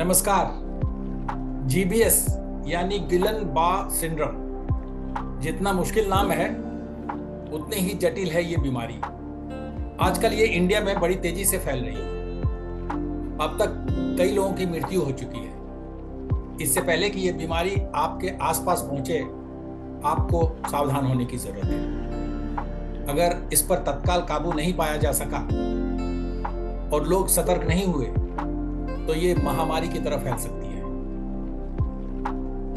नमस्कार। जीबीएस यानी गिलन बा सिंड्रोम जितना मुश्किल नाम है उतनी ही जटिल है ये बीमारी। आजकल ये इंडिया में बड़ी तेजी से फैल रही है। अब तक कई लोगों की मृत्यु हो चुकी है। इससे पहले कि ये बीमारी आपके आसपास पहुंचे, आपको सावधान होने की जरूरत है। अगर इस पर तत्काल काबू नहीं पाया जा सका और लोग सतर्क नहीं हुए तो ये महामारी की तरफ फैल सकती है।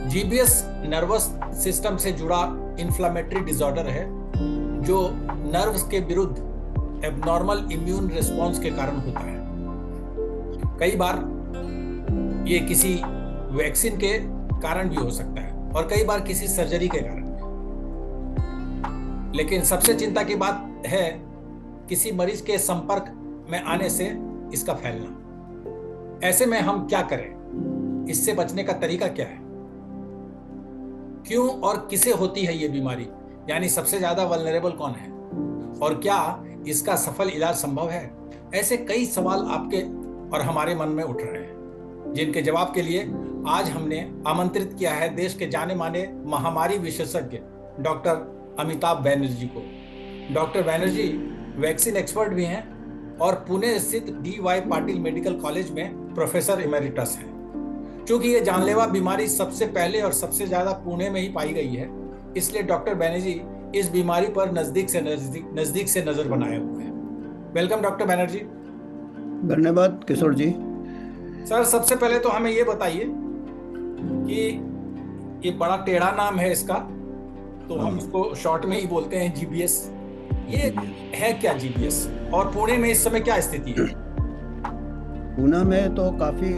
जीबीएस नर्वस सिस्टम से जुड़ा इन्फ्लामेटरी डिसऑर्डर है जो नर्व्स के विरुद्ध एबनॉर्मल इम्यून रिस्पॉन्स के कारण होता है। कई बार ये किसी वैक्सीन के कारण भी हो सकता है और कई बार किसी सर्जरी के कारण। लेकिन सबसे चिंता की बात है किसी मरीज के संपर्क में आने से इसका फैलना। ऐसे में हम क्या करें? इससे बचने का तरीका क्या है? क्यों और किसे होती है ये बीमारी? यानी सबसे ज्यादा वल्नरेबल कौन है और क्या इसका सफल इलाज संभव है? ऐसे कई सवाल आपके और हमारे मन में उठ रहे हैं, जिनके जवाब के लिए आज हमने आमंत्रित किया है देश के जाने माने महामारी विशेषज्ञ डॉक्टर अमिताभ बैनर्जी को। डॉक्टर बैनर्जी वैक्सीन एक्सपर्ट भी हैं और पुणे स्थित डी.वाई. पाटिल मेडिकल कॉलेज में प्रोफेसर इमेरिटस हैं। क्योंकि ये जानलेवा बीमारी सबसे पहले और सबसे ज्यादा पुणे में ही पाई गई है, इसलिए डॉक्टर बैनर्जी इस बीमारी पर नजदीक से नजर बनाए हुए हैं। Welcome doctor Banerjee. धन्यवाद किशोर जी। सर, सबसे पहले तो हमें ये बताइए कि ये बड़ा टेढ़ा नाम है इसका, तो हम इसको शॉर्ट में ही बोलते हैं जीबीएस। ये है क्या जीबीएस और पुणे में इस समय क्या स्थिति है? पुणे में तो काफ़ी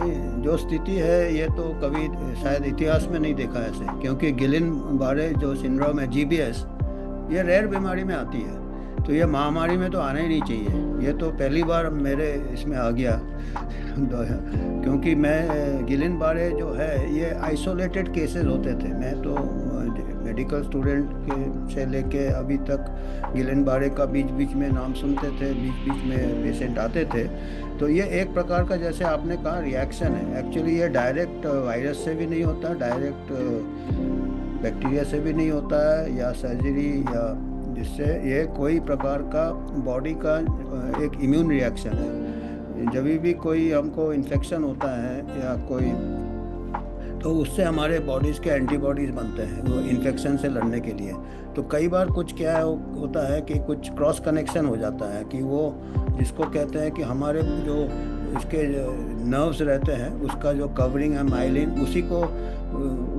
जो स्थिति है ये तो कभी शायद इतिहास में नहीं देखा ऐसे, क्योंकि गिलिन बारे जो सिंड्रोम है जीबीएस, ये रेयर बीमारी में आती है, तो ये महामारी में तो आना ही नहीं चाहिए। ये तो पहली बार मेरे इसमें आ गया क्योंकि मैं गिलिन बारे जो है ये आइसोलेटेड केसेस होते थे। मैं तो मेडिकल स्टूडेंट के से लेके अभी तक गिलिन बारे का बीच बीच में नाम सुनते थे, बीच बीच में पेशेंट आते थे। तो ये एक प्रकार का, जैसे आपने कहा, रिएक्शन है। एक्चुअली ये डायरेक्ट वायरस से भी नहीं होता, डायरेक्ट बैक्टीरिया से भी नहीं होता है या सर्जरी या जिससे, ये कोई प्रकार का बॉडी का एक इम्यून रिएक्शन है। जब भी कोई हमको इन्फेक्शन होता है या कोई, तो उससे हमारे बॉडीज़ के एंटीबॉडीज़ बनते हैं वो इन्फेक्शन से लड़ने के लिए। तो कई बार कुछ क्या होता है कि कुछ क्रॉस कनेक्शन हो जाता है कि वो जिसको कहते हैं कि हमारे जो इसके नर्व्स रहते हैं उसका जो कवरिंग है माइलिन, उसी को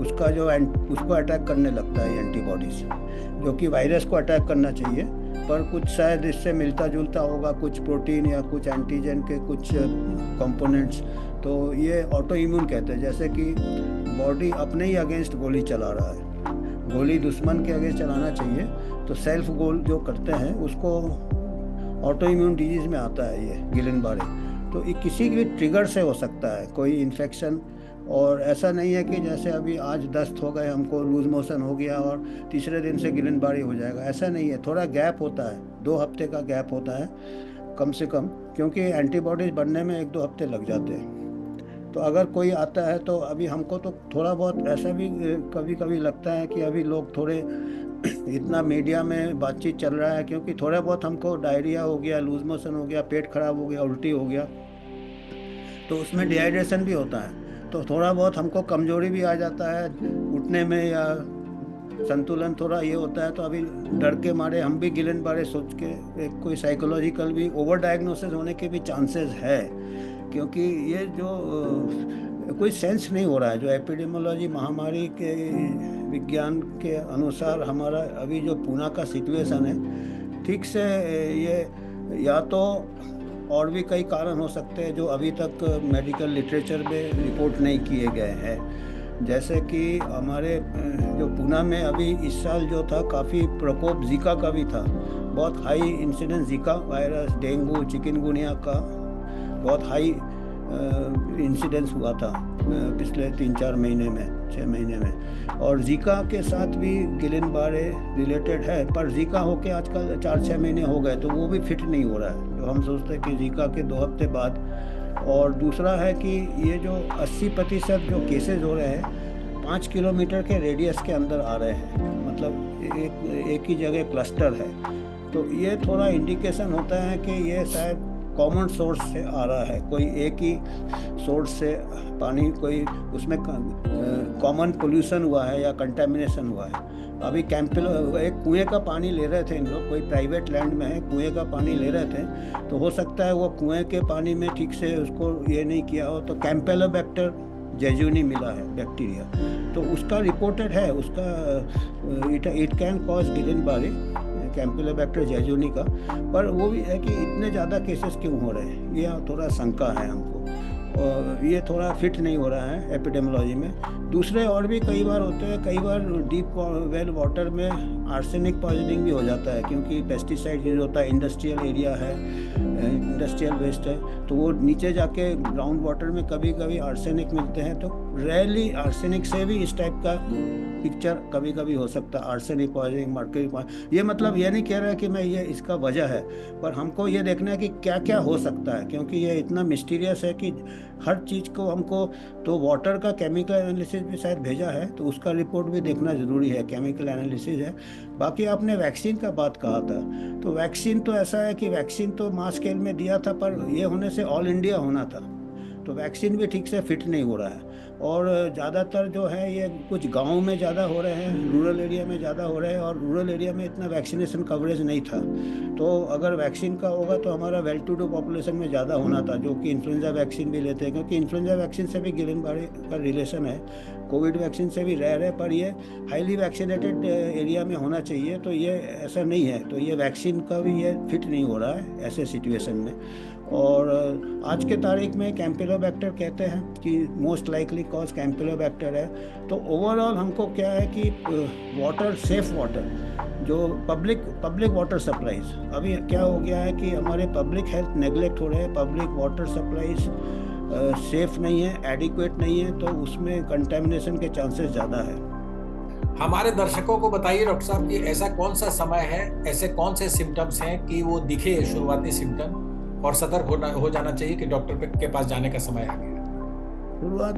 उसका जो उसको अटैक करने लगता है एंटीबॉडीज, जो कि वायरस को अटैक करना चाहिए, पर कुछ शायद इससे मिलता जुलता होगा, कुछ प्रोटीन या कुछ एंटीजन के कुछ कंपोनेंट्स। तो ये ऑटो इम्यून कहते हैं, जैसे कि बॉडी अपने ही अगेंस्ट गोली चला रहा है। गोली दुश्मन के अगेंस्ट चलाना चाहिए, तो सेल्फ गोल जो करते हैं उसको ऑटो इम्यून डिजीज़ में आता है ये गिलिन बारे। तो ये किसी भी ट्रिगर से हो सकता है कोई इन्फेक्शन, और ऐसा नहीं है कि जैसे अभी आज दस्त हो गए, हमको लूज मोशन हो गया और तीसरे दिन से गिलिन बारी हो जाएगा, ऐसा नहीं है। थोड़ा गैप होता है, 2 हफ्ते का गैप होता है कम से कम, क्योंकि एंटीबॉडीज बनने में 1-2 हफ्ते लग जाते हैं। तो अगर कोई आता है तो अभी हमको तो थोड़ा बहुत ऐसा भी कभी कभी लगता है कि अभी लोग थोड़े इतना मीडिया में बातचीत चल रहा है, क्योंकि थोड़ा बहुत हमको डायरिया हो गया, लूज मोशन हो गया, पेट खराब हो गया, उल्टी हो गया, तो उसमें डिहाइड्रेशन भी होता है, तो थोड़ा बहुत हमको कमजोरी भी आ जाता है उठने में या संतुलन थोड़ा ये होता है। तो अभी डर के मारे हम भी गिलिन बारे सोच के एक कोई साइकोलॉजिकल भी ओवर डायग्नोसिस होने के भी चांसेस है, क्योंकि ये जो कोई सेंस नहीं हो रहा है। जो एपिडेमियोलॉजी महामारी के विज्ञान के अनुसार हमारा अभी जो पुणे का सिचुएशन है, ठीक से ये या तो और भी कई कारण हो सकते हैं जो अभी तक मेडिकल लिटरेचर में रिपोर्ट नहीं किए गए हैं। जैसे कि हमारे जो पुणे में अभी इस साल जो था, काफ़ी प्रकोप जीका का भी था, बहुत high incidence Zika virus, dengue, chikungunya का बहुत हाई इंसिडेंस हुआ था पिछले 3-4 महीने में, 6 महीने में। और जीका के साथ भी गिलिन बारे रिलेटेड है, पर जीका होके आजकल 4-6 महीने हो गए, तो वो भी फिट नहीं हो रहा है। तो हम सोचते हैं कि जीका के 2 हफ्ते बाद। और दूसरा है कि ये जो 80% जो केसेस हो रहे हैं 5 किलोमीटर के रेडियस के अंदर आ रहे हैं, मतलब एक ही जगह क्लस्टर है। तो ये थोड़ा इंडिकेशन होता है कि ये शायद कॉमन सोर्स से आ रहा है, कोई एक ही सोर्स से पानी, कोई उसमें कॉमन पोल्यूशन हुआ है या कंटेमिनेशन हुआ है। अभी कैंपेलो एक कुएं का पानी ले रहे थे इन लोग, कोई प्राइवेट लैंड में है, कुएं का पानी ले रहे थे, तो हो सकता है वो कुएं के पानी में ठीक से उसको ये नहीं किया हो, तो कैंपेलोबैक्टर जेजुनी मिला है बैक्टीरिया, तो उसका रिपोर्टेड है, उसका इट कैन कॉज गिलेनबारे, कैंपेलोबैक्टर जेजुनी का। पर वो भी है कि इतने ज़्यादा केसेस क्यों हो रहे हैं, ये थोड़ा शंका है हमको, और ये थोड़ा फिट नहीं हो रहा है एपिडेमियोलॉजी में। दूसरे और भी कई बार होते हैं, कई बार डीप वेल वाटर में आर्सेनिक पॉइजनिंग भी हो जाता है, क्योंकि पेस्टिसाइड यूज होता है, इंडस्ट्रियल एरिया है, इंडस्ट्रियल वेस्ट है, तो वो नीचे जाके ग्राउंड वाटर में कभी कभी आर्सेनिक मिलते हैं। तो रेयरली आर्सेनिक से भी इस टाइप का पिक्चर कभी कभी हो सकता है, आर्सेनिक पॉइजनिंग, मर्क्यूरी पॉइजनिंग। ये मतलब ये नहीं कह रहा है कि मैं ये इसका वजह है, पर हमको ये देखना है कि क्या क्या हो सकता है, क्योंकि ये इतना मिस्टीरियस है कि हर चीज़ को हमको, तो वाटर का केमिकल एनालिसिस भी शायद भेजा है, तो उसका रिपोर्ट भी देखना ज़रूरी है, केमिकल एनालिसिस है। बाकी आपने वैक्सीन का बात कहा था, तो वैक्सीन तो ऐसा है कि वैक्सीन तो मास स्केल में दिया था, पर ये होने से ऑल इंडिया होना था, तो वैक्सीन भी ठीक से फिट नहीं हो रहा है। और ज़्यादातर जो है ये कुछ गाँव में ज़्यादा हो रहे हैं, रूरल एरिया में ज़्यादा हो रहे हैं, और रूरल एरिया में इतना वैक्सीनेशन कवरेज नहीं था। तो अगर वैक्सीन का होगा तो हमारा वेल टू डू पॉपुलेशन में ज़्यादा होना था, जो कि इन्फ्लुएंजा वैक्सीन भी लेते हैं, क्योंकि इन्फ्लुएंजा वैक्सीन से भी गिलेनबारे का रिलेशन है, कोविड वैक्सीन से भी रेयर है, पर ये हाईली वैक्सीनेटेड एरिया में होना चाहिए, तो ये ऐसा नहीं है, तो ये वैक्सीन का भी ये फिट नहीं हो रहा है ऐसे सिचुएशन में। और आज के तारीख में कैंपेलोबैक्टर कहते हैं कि मोस्ट लाइकली कॉज कैंपेलोबैक्टर है। तो ओवरऑल हमको क्या है कि वाटर, सेफ वाटर, जो पब्लिक वाटर सप्लाईज, अभी क्या हो गया है कि हमारे पब्लिक हेल्थ नेग्लेक्ट हो रहे हैं, पब्लिक वाटर सप्लाईज सेफ नहीं है, एडिक्वेट नहीं है, तो उसमें कंटेमिनेशन के चांसेस ज़्यादा है। हमारे दर्शकों को बताइए डॉक्टर साहब कि ऐसा कौन सा समय है, ऐसे कौन से सिम्टम्स हैं कि वो दिखे शुरुआती सिम्टम, और सतर्क हो जाना चाहिए कि डॉक्टर के पास जाने का समय आ गया। शुरुआत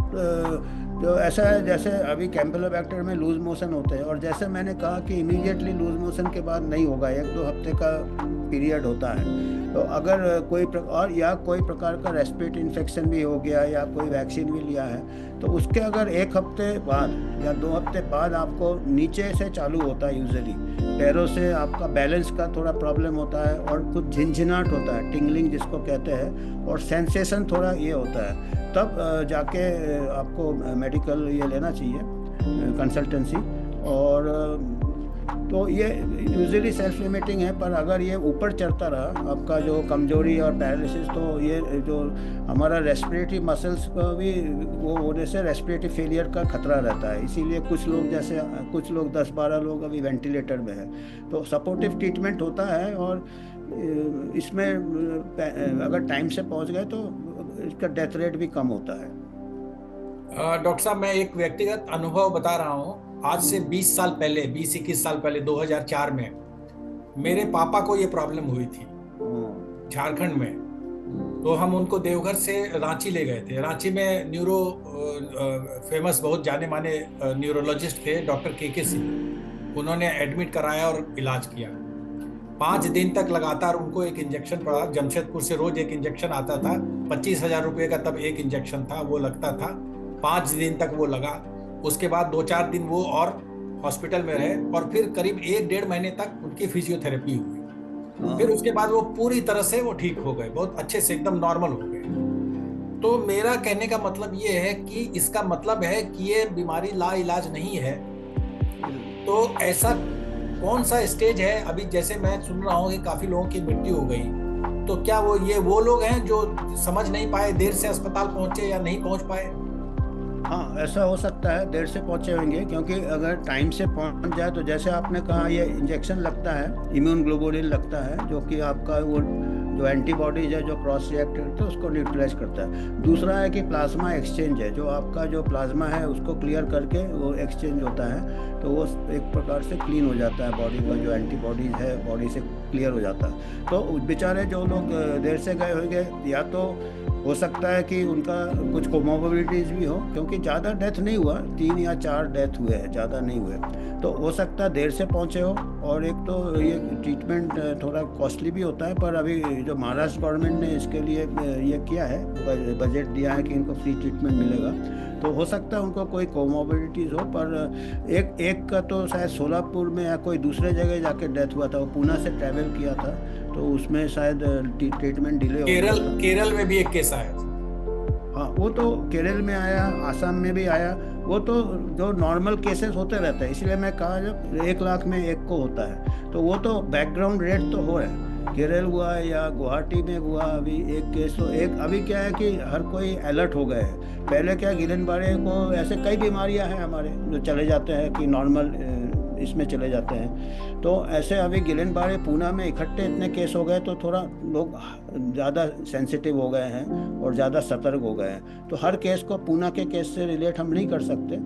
जो ऐसा है, जैसे अभी कैंपेलोबैक्टर में लूज मोशन होते हैं, और जैसे मैंने कहा कि इमीडिएटली लूज मोशन के बाद नहीं होगा, 1-2 हफ्ते का पीरियड होता है। तो अगर कोई प्रकार का रेस्पिरेटरी इन्फेक्शन भी हो गया या कोई वैक्सीन भी लिया है, तो उसके अगर 1 हफ्ते बाद या 2 हफ्ते बाद आपको नीचे से चालू होता है, यूजुअली पैरों से आपका बैलेंस का थोड़ा प्रॉब्लम होता है, और कुछ झिनझिनाहट होता है, टिंगलिंग जिसको कहते हैं, और सेंसेशन थोड़ा ये होता है, तब जाके आपको मेडिकल ये लेना चाहिए, कंसल्टेंसी। और तो ये यूजुअली सेल्फ लिमिटिंग है, पर अगर ये ऊपर चढ़ता रहा आपका जो कमजोरी और पैरालिसिस, तो ये जो हमारा रेस्पिरेटरी मसल्स को भी वो होने से रेस्पिरेटरी फेलियर का खतरा रहता है। इसीलिए कुछ लोग 10-12 लोग अभी वेंटिलेटर में है, तो सपोर्टिव ट्रीटमेंट होता है, और इसमें अगर टाइम से पहुंच गए तो इसका डेथ रेट भी कम होता है। डॉक्टर साहब, मैं एक व्यक्तिगत अनुभव बता रहा हूँ। आज से 20 साल पहले, 20-21 साल पहले, 2004 में मेरे पापा को ये प्रॉब्लम हुई थी झारखंड में। तो हम उनको देवघर से रांची ले गए थे। रांची में फेमस बहुत जाने माने न्यूरोलॉजिस्ट थे, डॉक्टर के सिंह। उन्होंने एडमिट कराया और इलाज किया। 5 दिन तक लगातार उनको एक इंजेक्शन पड़ा। जमशेदपुर से रोज एक इंजेक्शन आता था, 25,000 रुपये का तब एक इंजेक्शन था, वो लगता था। 5 दिन तक वो लगा। उसके बाद 2-4 दिन वो और हॉस्पिटल में रहे, और फिर करीब 1-1.5 महीने तक उनकी फिजियोथेरेपी हुई। फिर उसके बाद वो पूरी तरह से वो ठीक हो गए, बहुत अच्छे से एकदम नॉर्मल हो गए। तो मेरा कहने का मतलब ये है कि इसका मतलब है कि ये बीमारी लाइलाज नहीं है। तो ऐसा कौन सा स्टेज है अभी? जैसे मैं सुन रहा हूँ कि काफी लोगों की मृत्यु हो गई, तो क्या वो लोग हैं जो समझ नहीं पाए, देर से अस्पताल पहुंचे या नहीं पहुंच पाए? हाँ, ऐसा हो सकता है, देर से पहुंचे होंगे, क्योंकि अगर टाइम से पहुंच जाए तो जैसे आपने कहा, ये इंजेक्शन लगता है, इम्यून ग्लोबुलिन लगता है, जो कि आपका वो जो एंटीबॉडीज है, जो क्रॉस रिएक्ट करते हैं, उसको न्यूट्रलाइज करता है। दूसरा है कि प्लाज्मा एक्सचेंज है, जो आपका जो प्लाज्मा है उसको क्लियर करके वो एक्सचेंज होता है, तो वो एक प्रकार से क्लीन हो जाता है, बॉडी का जो एंटीबॉडीज है बॉडी से क्लियर हो जाता है। तो बेचारे जो लोग देर से गए होंगे, या तो हो सकता है कि उनका कुछ कोमोबिलिटीज़ भी हो, क्योंकि ज़्यादा डेथ नहीं हुआ, 3 या 4 डेथ हुए हैं, ज़्यादा नहीं हुए, तो हो सकता है देर से पहुँचे हो। और एक तो ये ट्रीटमेंट थोड़ा कॉस्टली भी होता है, पर अभी जो महाराष्ट्र गवर्नमेंट ने इसके लिए ये किया है, बजट दिया है कि इनको फ्री ट्रीटमेंट मिलेगा, तो हो सकता है उनको कोई कोमोबिलिटीज़ हो। पर एक का तो शायद सोलापुर में या कोई दूसरे जगह जाके डेथ हुआ था, वो पूना से ट्रैवल किया था, तो उसमें शायद ट्रीटमेंट डिले हो गया था। केरल में भी एक केस आया। हाँ, वो तो केरल में आया, आसाम में भी आया, वो तो जो नॉर्मल केसेस होते रहते हैं, इसलिए मैं कहा जब 1 लाख में एक को होता है, तो वो तो बैकग्राउंड रेट तो हो रहा है। केरल हुआ या गुवाहाटी में हुआ अभी एक केस, तो एक अभी क्या है कि हर कोई अलर्ट हो गए हैं। पहले क्या गिलेनबारे को ऐसे कई बीमारियां हैं हमारे जो चले जाते हैं कि नॉर्मल इसमें चले जाते हैं, तो ऐसे अभी गिलेनबारे पूना में इकट्ठे इतने केस हो गए, तो थोड़ा लोग ज़्यादा सेंसिटिव हो गए हैं और ज़्यादा सतर्क हो गए हैं। तो हर केस को पूना के केस से रिलेट हम नहीं कर सकते।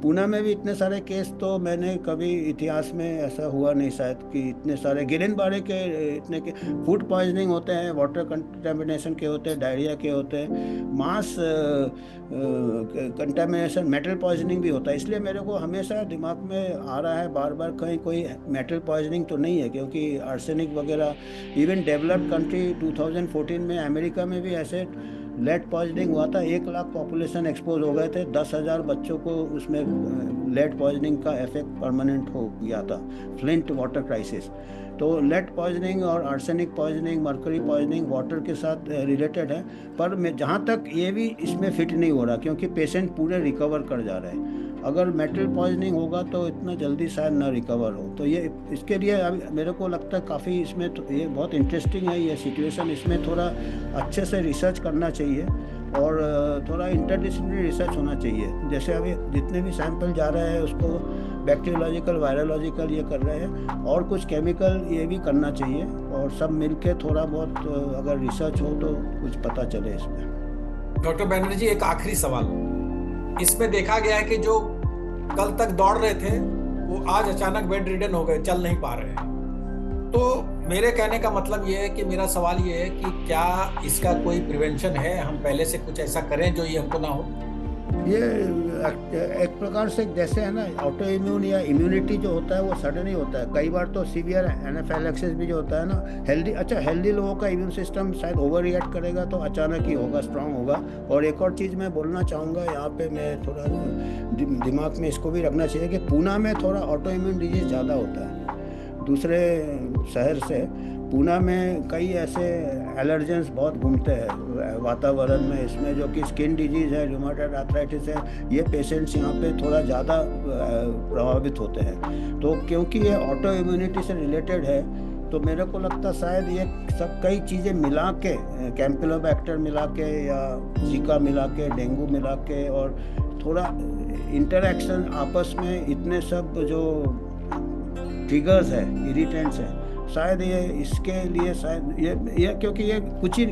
पूना में भी इतने सारे केस तो मैंने कभी इतिहास में ऐसा हुआ नहीं शायद कि इतने सारे गिलेनबारे के इतने के फूड पॉइजनिंग होते हैं, वाटर कंटेमिनेशन के होते हैं, डायरिया के होते हैं, मास कंटेमिनेशन, मेटल पॉइजनिंग भी होता है। इसलिए मेरे को हमेशा दिमाग में आ रहा है बार बार कहीं कोई मेटल पॉइजनिंग तो नहीं है, क्योंकि आर्सेनिक वगैरह इवन डेवलप्ड कंट्री 2014 में अमेरिका में भी ऐसे लेड पॉइजनिंग हुआ था। 1 लाख पॉपुलेशन एक्सपोज हो गए थे, 10,000 बच्चों को उसमें लेड पॉइजनिंग का इफेक्ट परमानेंट हो गया था, फ्लिंट वाटर क्राइसिस। तो लेड पॉइजनिंग और arsenic poisoning, mercury poisoning water के साथ रिलेटेड है, पर मैं जहाँ तक ये भी इसमें फिट नहीं हो रहा, क्योंकि पेशेंट पूरे रिकवर कर जा रहे हैं। अगर मेटल पॉइजनिंग होगा तो इतना जल्दी शायद ना रिकवर हो, तो ये इसके लिए अभी मेरे को लगता है काफ़ी इसमें तो ये बहुत इंटरेस्टिंग है ये सिचुएशन। इसमें थोड़ा अच्छे से रिसर्च करना चाहिए और थोड़ा इंटरडिसिप्लिनरी रिसर्च होना चाहिए। जैसे अभी जितने भी सैंपल जा रहे हैं उसको बैक्टीरियोलॉजिकल, वायरोलॉजिकल ये कर रहे हैं, और कुछ केमिकल ये भी करना चाहिए, और सब मिलके थोड़ा बहुत अगर रिसर्च हो तो कुछ पता चले इसमें। डॉक्टर बैनर्जी, एक आखिरी सवाल, इसमें देखा गया है कि जो कल तक दौड़ रहे थे वो आज अचानक बेड रिडन हो गए, चल नहीं पा रहे हैं। तो मेरे कहने का मतलब ये है कि मेरा सवाल ये है कि क्या इसका कोई प्रिवेंशन है, हम पहले से कुछ ऐसा करें जो ये हमको ना हो? ये एक प्रकार से जैसे है ना, ऑटो इम्यून या इम्यूनिटी जो होता है वो सडन ही होता है। कई बार तो सीवियर एनाफिलैक्सिस भी जो होता है ना, हेल्दी लोगों का इम्यून सिस्टम शायद ओवर रिएक्ट करेगा तो अचानक ही होगा, स्ट्रांग होगा। और एक और चीज़ मैं बोलना चाहूँगा यहाँ पे, मैं थोड़ा दिमाग में इसको भी रखना चाहिए कि पूना में थोड़ा ऑटो इम्यून डिजीज़ ज़्यादा होता है दूसरे शहर से। पूना में कई ऐसे एलर्जेंस बहुत घूमते हैं वातावरण में, इसमें जो कि स्किन डिजीज़ है, रूमेटॉइड आर्थराइटिस है, ये पेशेंट्स यहाँ पे थोड़ा ज़्यादा प्रभावित होते हैं। तो क्योंकि ये ऑटो इम्यूनिटी से रिलेटेड है, तो मेरे को लगता शायद ये सब कई चीज़ें मिला के, कैंपिलोबैक्टर मिला के या जीका मिला के, डेंगू मिला के, और थोड़ा इंटरैक्शन आपस में, इतने सब जो ट्रिगर्स है, इरिटेंट्स है, शायद ये इसके लिए शायद ये क्योंकि ये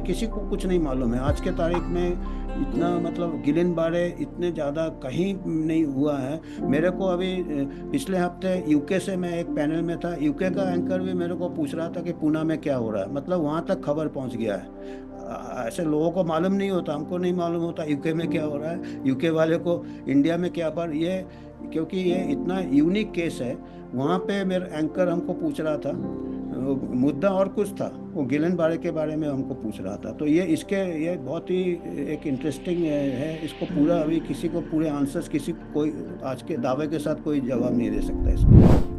किसी को कुछ नहीं मालूम है आज के तारीख में। इतना मतलब गिलेनबारे इतने ज़्यादा कहीं नहीं हुआ है। मेरे को अभी पिछले हफ्ते यूके से मैं एक पैनल में था, यूके का एंकर भी मेरे को पूछ रहा था कि पूना में क्या हो रहा है, मतलब वहाँ तक खबर पहुँच गया है। ऐसे लोगों को मालूम नहीं होता, हमको नहीं मालूम होता यूके में क्या हो रहा है, यूके वाले को इंडिया में क्या, पर ये क्योंकि ये इतना यूनिक केस है, वहाँ पे मेरा एंकर हमको पूछ रहा था, मुद्दा और कुछ था, वो गिलेनबारे के बारे में हमको पूछ रहा था। तो ये बहुत ही एक इंटरेस्टिंग है। इसको पूरा अभी किसी को पूरे आंसर्स, किसी कोई आज के दावे के साथ कोई जवाब नहीं दे सकता इसको।